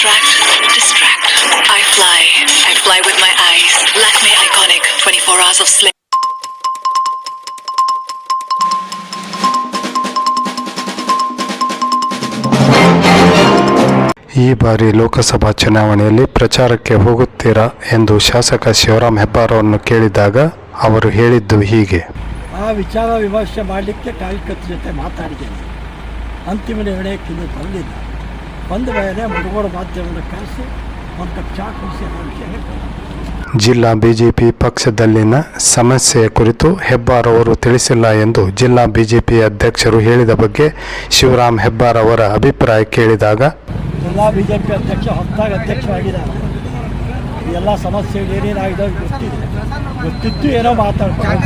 distract. I fly with my eyes. Lakme iconic 24 hours of sleep. ಈ ಬಾರಿ ಲೋಕಸಭಾ ಚುನಾವಣೆಯಲ್ಲಿ ಪ್ರಚಾರಕ್ಕೆ ಹೋಗುತ್ತೀರಾ ಎಂದು ಶಾಸಕ ಶಿವರಾಮ್ ಹೆಬ್ಬಾರವನ್ನು ಕೇಳಿದಾಗ ಅವರು ಹೇಳಿದ್ದು ಹೀಗೆ. ಆ ವಿಚಾರ ವಿಮರ್ಶೆ ಮಾಡಲಿಕ್ಕೆ ಕಾರ್ಯಕರ್ತರ ಜೊತೆ ಮಾತಾಡಿದ್ದೇನೆ. ಅಂತಿಮ ನಿರ್ಣಯಕ್ಕೆ ಇನ್ನೂ ಬಂದಿಲ್ಲ. ಬಂದ ಮೇಲೆ ಮುಳುಗೋಡು ಮಾಧ್ಯಮವನ್ನು ಕರೆಸಿ ಒಂದು ಕಪ್ ಚಾ ಕುಡಿಸಿ ಆ ವಿಷಯ ಹೇಳ್ತಾರೆ. ಜಿಲ್ಲಾ ಬಿಜೆಪಿ ಪಕ್ಷದಲ್ಲಿನ ಸಮಸ್ಯೆಯ ಕುರಿತು ಹೆಬ್ಬಾರ್ ಅವರು ತಿಳಿಸಿಲ್ಲ ಎಂದು ಜಿಲ್ಲಾ ಬಿಜೆಪಿ ಅಧ್ಯಕ್ಷರು ಹೇಳಿದ ಬಗ್ಗೆ ಶಿವರಾಮ್ ಹೆಬ್ಬಾರ್ ಅವರ ಅಭಿಪ್ರಾಯ ಕೇಳಿದಾಗ, ಜಿಲ್ಲಾ ಬಿಜೆಪಿ ಅಧ್ಯಕ್ಷ ಹೊಸದಾಗಿ ಅಧ್ಯಕ್ಷರಾಗಿದ್ದಾರೆ. ಎಲ್ಲ ಸಮಸ್ಯೆಗಳು ಏನೇನಾಗಿದೆ ಗೊತ್ತಿತ್ತು ಏನೋ ಮಾತಾಡ್ತಾರೆ.